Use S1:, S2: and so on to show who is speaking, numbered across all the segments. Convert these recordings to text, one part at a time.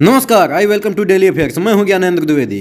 S1: नमस्कार, I welcome to daily affairs. मैं हूं ज्ञानेंद्र द्विवेदी।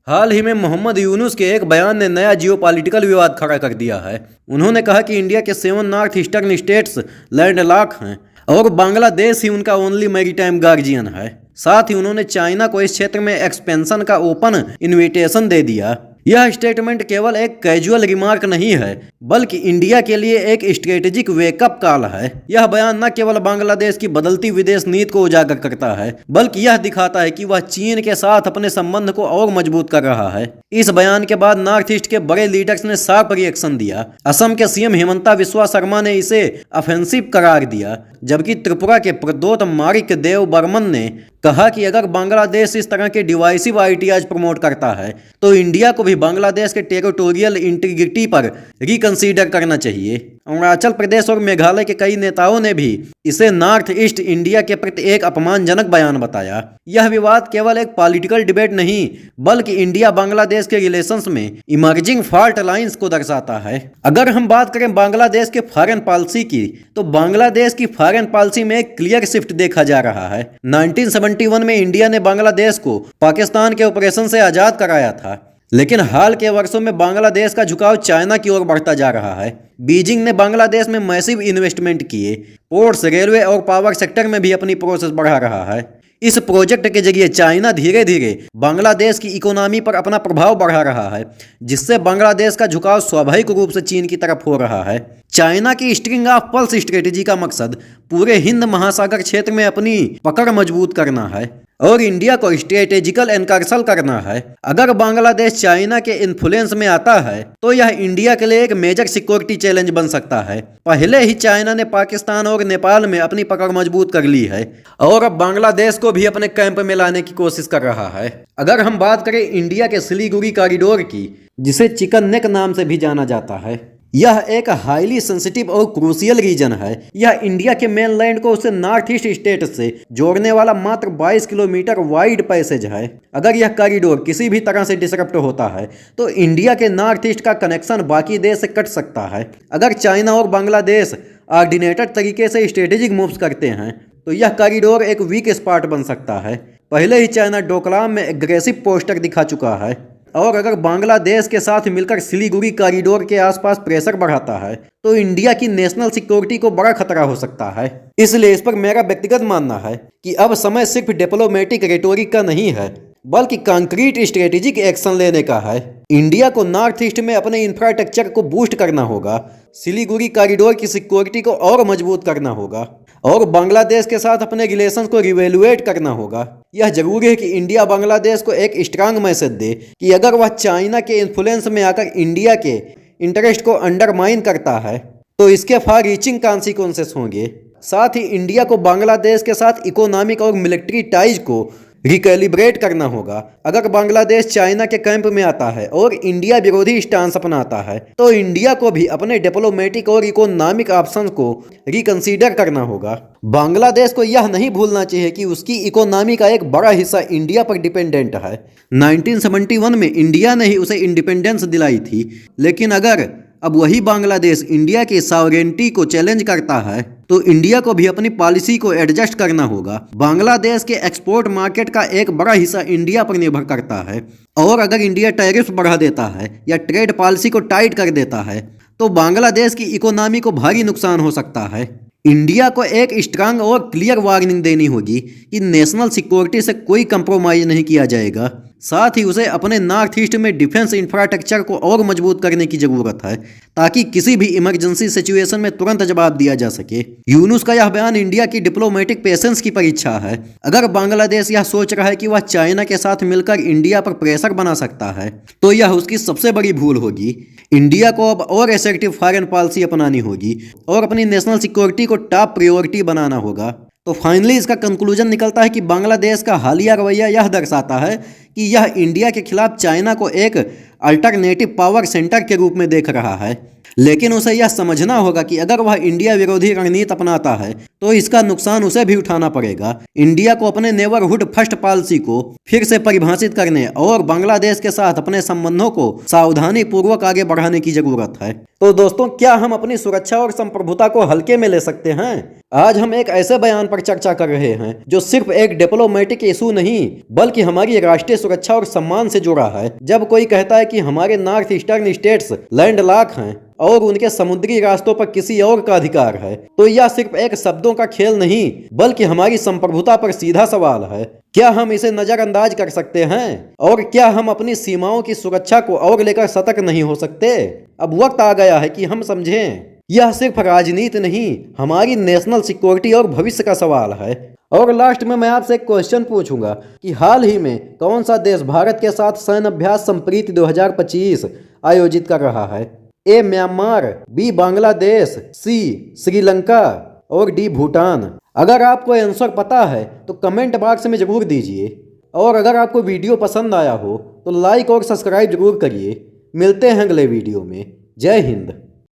S1: हाल ही में मोहम्मद यूनुस के एक बयान ने नया जियोपॉलिटिकल विवाद खड़ा कर दिया है। उन्होंने कहा कि इंडिया के 7 नॉर्थ ईस्टर्न स्टेट्स लैंडलॉक हैं और बांग्लादेश ही उनका ओनली मैरीटाइम गार्जियन है। साथ ही उन्होंने चाइना को इस क्षेत्र में एक्सपेंशन का ओपन इन्विटेशन दे दिया। यह स्टेटमेंट केवल एक कैजुअल रिमार्क नहीं है, बल्कि इंडिया के लिए एक स्ट्रेटेजिक वेकअप कॉल है। यह बयान न केवल बांग्लादेश की बदलती विदेश नीति को उजागर करता है, बल्कि यह दिखाता है कि वह चीन के साथ अपने संबंध को और मजबूत कर रहा है। इस बयान के बाद नॉर्थ ईस्ट के बड़े लीडर्स ने शार्प रिएक्शन दिया। असम के सीएम हिमंता बिस्वा शर्मा ने इसे ऑफेंसिव करार दिया, जबकि त्रिपुरा के प्रद्योत मारिक देव बर्मन ने कहा कि अगर बांग्लादेश इस तरह के डिवाइसिव आइडियाज प्रमोट करता है तो इंडिया को भी बांग्लादेश के टेरिटोरियल इंटीग्रिटी पर रिकंसीडर करना चाहिए। अरुणाचल प्रदेश और मेघालय के कई नेताओं ने भी इसे नॉर्थ ईस्ट इंडिया के प्रति एक अपमानजनक बयान बताया। यह विवाद केवल एक पॉलिटिकल डिबेट नहीं, बल्कि इंडिया बांग्लादेश के रिलेशंस में इमर्जिंग फॉल्ट लाइंस को दर्शाता है। अगर हम बात करें बांग्लादेश के फॉरेन पॉलिसी की, तो बांग्लादेश की फॉरेन पॉलिसी में एक क्लियर शिफ्ट देखा जा रहा है। 1971 में इंडिया ने बांग्लादेश को पाकिस्तान के ऑपरेशन से आजाद कराया था, लेकिन हाल के वर्षों में बांग्लादेश का झुकाव चाइना की ओर बढ़ता जा रहा है। बीजिंग ने बांग्लादेश में मैसिव इन्वेस्टमेंट किए, पोर्ट्स, रेलवे और पावर सेक्टर में भी अपनी प्रोसेस बढ़ा रहा है। इस प्रोजेक्ट के जरिए चाइना धीरे धीरे बांग्लादेश की इकोनॉमी पर अपना प्रभाव बढ़ा रहा है, जिससे बांग्लादेश का झुकाव स्वाभाविक रूप से चीन की तरफ हो रहा है। चाइना की स्ट्रिंग ऑफ पल्स स्ट्रेटेजी का मकसद पूरे हिंद महासागर क्षेत्र में अपनी पकड़ मजबूत करना है और इंडिया को स्ट्रेटेजिकल एनकर्सल करना है। अगर बांग्लादेश चाइना के इन्फ्लुएंस में आता है तो यह इंडिया के लिए एक मेजर सिक्योरिटी चैलेंज बन सकता है। पहले ही चाइना ने पाकिस्तान और नेपाल में अपनी पकड़ मजबूत कर ली है और अब बांग्लादेश को भी अपने कैंप में लाने की कोशिश कर रहा है। अगर हम बात करें इंडिया के सिलीगुड़ी कॉरिडोर की, जिसे चिकन नेक नाम से भी जाना जाता है, यह एक हाईली सेंसिटिव और क्रूशियल रीजन है। यह इंडिया के मेनलैंड को उससे नॉर्थ ईस्ट स्टेट से जोड़ने वाला मात्र 22 किलोमीटर वाइड पैसेज है। अगर यह कॉरिडोर किसी भी तरह से डिसरप्ट होता है तो इंडिया के नॉर्थ ईस्ट का कनेक्शन बाकी देश से कट सकता है। अगर चाइना और बांग्लादेश ऑर्डिनेटेड तरीके से स्ट्रेटेजिक मूव्स करते हैं तो यह कॉरिडोर एक वीक स्पॉट बन सकता है। पहले ही चाइना डोकलाम में एग्रेसिव पोस्टर दिखा चुका है और अगर बांग्लादेश के साथ मिलकर सिलीगुड़ी कॉरिडोर के आसपास प्रेशर बढ़ाता है तो इंडिया की नेशनल सिक्योरिटी को बड़ा खतरा हो सकता है। इसलिए इस पर मेरा व्यक्तिगत मानना है कि अब समय सिर्फ डिप्लोमेटिक रेटोरिक का नहीं है, बल्कि कंक्रीट स्ट्रेटेजिक एक्शन लेने का है। इंडिया को नॉर्थ ईस्ट में अपने इंफ्रास्ट्रक्चर को बूस्ट करना होगा, सिलीगुड़ी कॉरिडोर की सिक्योरिटी को और मजबूत करना होगा और बांग्लादेश के साथ अपने रिलेशंस को रिवेलुएट करना होगा। यह जरूरी है कि इंडिया बांग्लादेश को एक स्ट्रांग मैसेज दे कि अगर वह चाइना के इन्फ्लुएंस में आकर इंडिया के इंटरेस्ट को अंडरमाइन करता है तो इसके फार रीचिंग कॉन्सिक्वेंसेस होंगे। साथ ही इंडिया को बांग्लादेश के साथ इकोनॉमिक और मिलिट्री टाइज को रिकैलिब्रेट करना होगा। अगर बांग्लादेश चाइना के कैंप में आता है और इंडिया विरोधी स्टांस अपनाता है तो इंडिया को भी अपने डिप्लोमेटिक और इकोनॉमिक ऑप्शंस को रिकंसीडर करना होगा। बांग्लादेश को यह नहीं भूलना चाहिए कि उसकी इकोनॉमी का एक बड़ा हिस्सा इंडिया पर डिपेंडेंट है। 1971 में इंडिया ने ही उसे इंडिपेंडेंस दिलाई थी, लेकिन अगर अब वही बांग्लादेश इंडिया की सॉवरेनिटी को चैलेंज करता है तो इंडिया को भी अपनी पॉलिसी को एडजस्ट करना होगा। बांग्लादेश के एक्सपोर्ट मार्केट का एक बड़ा हिस्सा इंडिया पर निर्भर करता है और अगर इंडिया टैरिफ बढ़ा देता है या ट्रेड पॉलिसी को टाइट कर देता है तो बांग्लादेश की इकोनॉमी को भारी नुकसान हो सकता है। इंडिया को एक स्ट्रांग और क्लियर वार्निंग देनी होगी कि नेशनल सिक्योरिटी से कोई कंप्रोमाइज नहीं किया जाएगा। साथ ही उसे अपने नॉर्थ ईस्ट में डिफेंस इंफ्रास्ट्रक्चर को और मजबूत करने की जरूरत है ताकि किसी भी इमरजेंसी सिचुएशन में तुरंत जवाब दिया जा सके। यूनुस का यह बयान इंडिया की डिप्लोमेटिक पेशेंस की परीक्षा है। अगर बांग्लादेश यह सोच रहा है कि वह चाइना के साथ मिलकर इंडिया पर प्रेशर बना सकता है तो यह उसकी सबसे बड़ी भूल होगी। इंडिया को अब और एसेप्टिव फॉरेन पॉलिसी अपनानी होगी और अपनी नेशनल सिक्योरिटी को टॉप प्रायोरिटी बनाना होगा। तो फाइनली इसका कंक्लूजन निकलता है कि बांग्लादेश का हालिया रवैया यह दर्शाता है कि यह इंडिया के खिलाफ चाइना को एक अल्टरनेटिव पावर सेंटर के रूप में देख रहा है, लेकिन उसे यह समझना होगा कि अगर वह इंडिया विरोधी रणनीति अपनाता है तो इसका नुकसान उसे भी उठाना पड़ेगा। इंडिया को अपने नेबरहुड फर्स्ट पॉलिसी को फिर से परिभाषित करने और बांग्लादेश के साथ अपने संबंधों को सावधानी पूर्वक आगे बढ़ाने की जरूरत है। तो दोस्तों, क्या हम अपनी सुरक्षा और संप्रभुता को हल्के में ले सकते हैं? आज हम एक ऐसे बयान पर चर्चा कर रहे हैं जो सिर्फ एक डिप्लोमेटिक इशू नहीं बल्कि हमारी राष्ट्रीय सुरक्षा और सम्मान से जुड़ा है। जब कोई कहता है कि हमारे नॉर्थ ईस्टर्न स्टेट्स लैंडलॉक हैं और उनके समुद्री रास्तों पर किसी और का अधिकार है, तो यह सिर्फ एक शब्दों का खेल नहीं बल्कि हमारी संप्रभुता पर सीधा सवाल है। क्या हम इसे नजरअंदाज कर सकते हैं? और क्या हम अपनी सीमाओं की सुरक्षा को और लेकर सतर्क नहीं हो सकते? अब वक्त आ गया है कि हम समझें, यह सिर्फ राजनीति नहीं, हमारी नेशनल सिक्योरिटी और भविष्य का सवाल है। और लास्ट में मैं आपसे एक क्वेश्चन पूछूंगा कि हाल ही में कौन सा देश भारत के साथ सैन्य अभ्यास संप्रीति 2025 आयोजित कर रहा है? ए म्यांमार, बी बांग्लादेश, सी श्रीलंका और डी भूटान। अगर आपको आंसर पता है तो कमेंट बॉक्स में जरूर दीजिए, और अगर आपको वीडियो पसंद आया हो तो लाइक और सब्सक्राइब जरूर करिए। मिलते हैं अगले वीडियो में। जय हिंद।